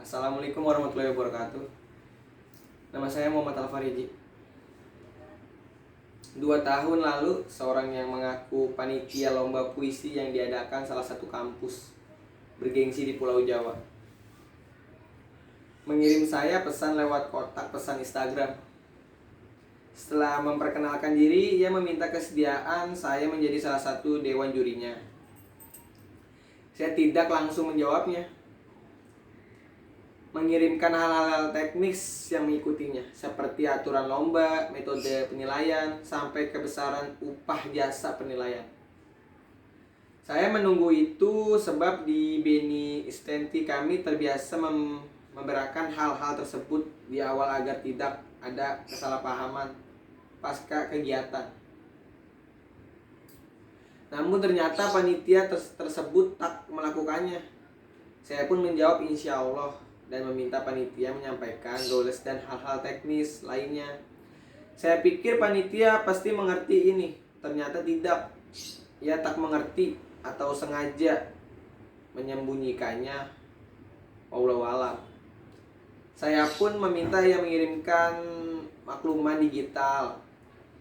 Assalamualaikum warahmatullahi wabarakatuh. Nama saya Muhammad Al-Fariji. 2 tahun lalu, seorang yang mengaku panitia lomba puisi yang diadakan salah satu kampus bergengsi di Pulau Jawa mengirim saya pesan lewat kotak pesan Instagram. Setelah memperkenalkan diri, ia meminta kesediaan saya menjadi salah satu dewan jurinya. Saya tidak langsung menjawabnya, mengirimkan hal-hal teknis yang mengikutinya, seperti aturan lomba, metode penilaian, sampai kebesaran upah jasa penilaian. Saya menunggu itu sebab di Beni Istenti kami terbiasa memberikan hal-hal tersebut di awal agar tidak ada kesalahpahaman pasca kegiatan. Namun ternyata panitia tersebut tak melakukannya. Saya pun menjawab insya Allah dan meminta panitia menyampaikan goals dan hal-hal teknis lainnya. Saya pikir panitia pasti mengerti ini. Ternyata tidak. Ia tak mengerti atau sengaja menyembunyikannya. Wallahu a'lam. Saya pun meminta ia mengirimkan makluman digital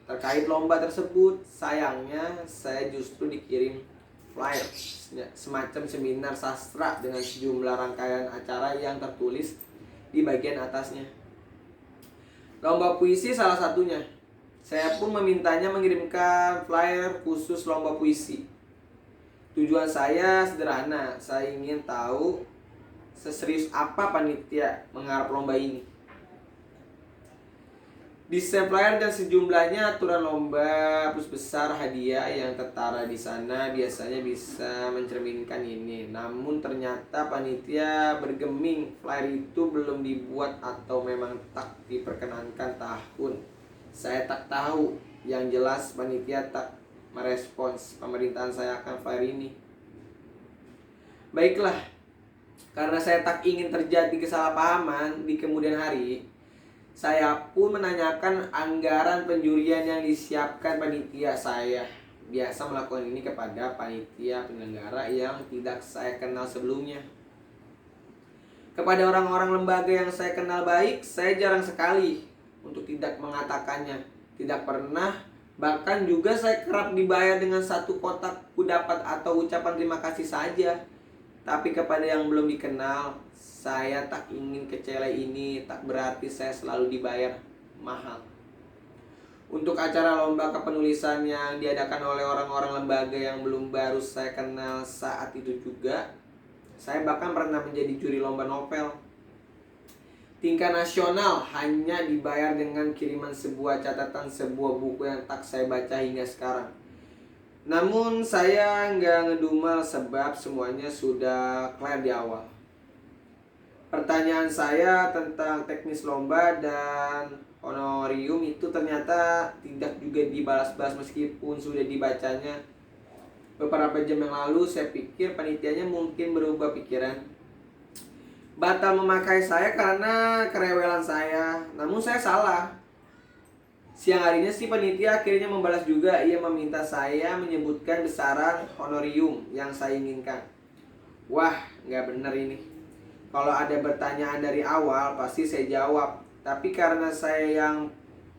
terkait lomba tersebut. Sayangnya saya justru dikirim flyer semacam seminar sastra dengan sejumlah rangkaian acara yang tertulis di bagian atasnya. Lomba puisi salah satunya. Saya pun memintanya mengirimkan flyer khusus lomba puisi. Tujuan saya sederhana, saya ingin tahu seserius apa panitia menggarap lomba ini. Desain flyer dan sejumlahnya aturan lomba plus besar hadiah yang tertara di sana biasanya bisa mencerminkan ini. Namun ternyata panitia bergeming flyer itu belum dibuat atau memang tak diperkenankan tahun. Saya tak tahu. Yang jelas panitia tak merespons pemerintahan saya akan flyer ini. Baiklah, karena saya tak ingin terjadi kesalahpahaman di kemudian hari, saya pun menanyakan anggaran penjurian yang disiapkan panitia. Saya biasa melakukan ini kepada panitia penyelenggara yang tidak saya kenal sebelumnya. Kepada orang-orang lembaga yang saya kenal baik, saya jarang sekali untuk tidak mengatakannya. Tidak pernah, bahkan juga saya kerap dibayar dengan satu kotak kudapat atau ucapan terima kasih saja. Tapi kepada yang belum dikenal, saya tak ingin kecele ini tak berarti saya selalu dibayar mahal. Untuk acara lomba kepenulisan yang diadakan oleh orang-orang lembaga yang belum baru saya kenal saat itu juga, saya bahkan pernah menjadi juri lomba novel tingkat nasional, hanya dibayar dengan kiriman sebuah catatan sebuah buku yang tak saya baca hingga sekarang. Namun saya nggak ngedumel sebab semuanya sudah clear di awal. Pertanyaan saya tentang teknis lomba dan honorium itu ternyata tidak juga dibalas-balas meskipun sudah dibacanya beberapa jam yang lalu. Saya pikir panitianya mungkin berubah pikiran, batal memakai saya karena kerewelan saya. Namun saya salah. Siang harinya si panitia akhirnya membalas juga. Ia meminta saya menyebutkan besaran honorium yang saya inginkan. Wah, nggak benar ini. Kalau ada pertanyaan dari awal pasti saya jawab. Tapi karena saya yang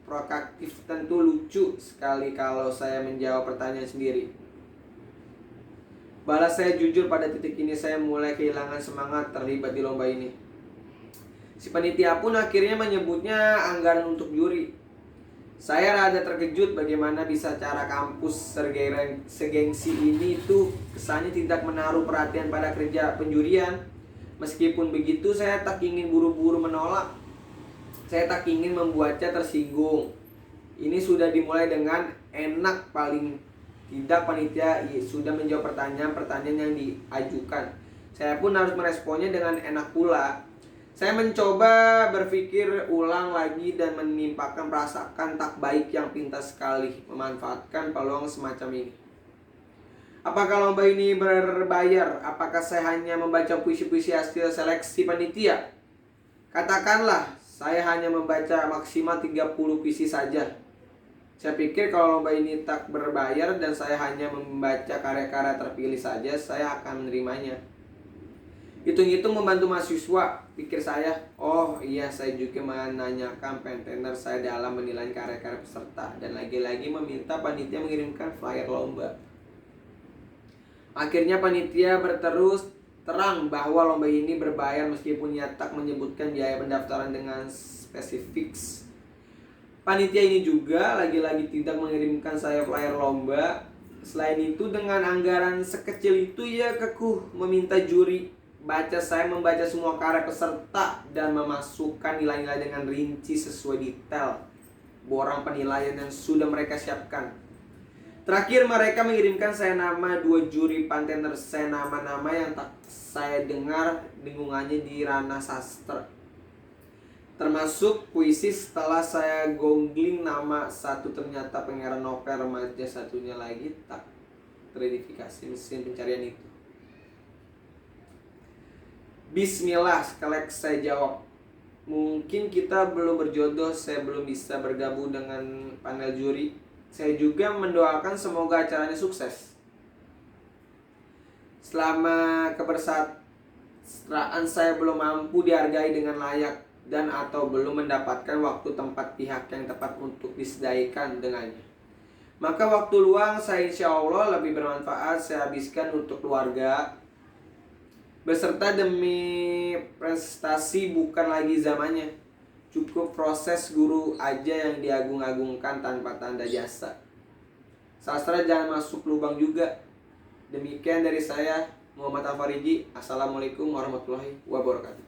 proaktif, tentu lucu sekali kalau saya menjawab pertanyaan sendiri. Balas saya jujur, pada titik ini saya mulai kehilangan semangat terlibat di lomba ini. Si panitia pun akhirnya menyebutnya anggaran untuk juri. Saya rada terkejut bagaimana bisa cara kampus segengsi ini itu kesannya tidak menaruh perhatian pada kerja penjurian. Meskipun begitu, saya tak ingin buru-buru menolak. Saya tak ingin membuatnya tersinggung. Ini sudah dimulai dengan enak, paling tidak panitia sudah menjawab pertanyaan-pertanyaan yang diajukan. Saya pun harus meresponnya dengan enak pula. Saya mencoba berpikir ulang lagi dan menimpakan perasaan tak baik yang pintas sekali memanfaatkan peluang semacam ini. Apakah lomba ini berbayar? Apakah saya hanya membaca puisi-puisi hasil seleksi panitia? Katakanlah saya hanya membaca maksimal 30 puisi saja. Saya pikir kalau lomba ini tak berbayar dan saya hanya membaca karya-karya terpilih saja, saya akan menerimanya. Hitung-hitung membantu mahasiswa, pikir saya, oh iya saya juga menanyakan partener saya dalam menilai karya-karya peserta dan lagi-lagi meminta panitia mengirimkan flyer lomba. Akhirnya panitia berterus terang bahwa lomba ini berbayar meskipun ia tak menyebutkan biaya pendaftaran dengan spesifik. Panitia ini juga lagi-lagi tidak mengirimkan saya flyer lomba. Selain itu, dengan anggaran sekecil itu ia kekuh meminta juri saya membaca semua karya peserta dan memasukkan nilai-nilai dengan rinci sesuai detail borang penilaian yang sudah mereka siapkan. Terakhir mereka mengirimkan saya nama 2 juri partener saya, nama-nama yang tak saya dengar dengungannya di ranah sastra, termasuk puisi. Setelah saya googling nama satu, ternyata pengarang novel remaja satunya lagi tak teridentifikasi mesin pencarian itu. Bismillah, kelek saya jawab. Mungkin kita belum berjodoh, saya belum bisa bergabung dengan panel juri. Saya juga mendoakan semoga acaranya sukses. Selama kebersamaan saya belum mampu dihargai dengan layak dan atau belum mendapatkan waktu tempat pihak yang tepat untuk disedaikan dengannya, maka waktu luang saya insya Allah lebih bermanfaat saya habiskan untuk keluarga. Beserta demi prestasi bukan lagi zamannya. Cukup proses guru aja yang diagung-agungkan tanpa tanda jasa. Sastra jangan masuk lubang juga. Demikian dari saya, Muhammad Al-Fariji. Assalamualaikum warahmatullahi wabarakatuh.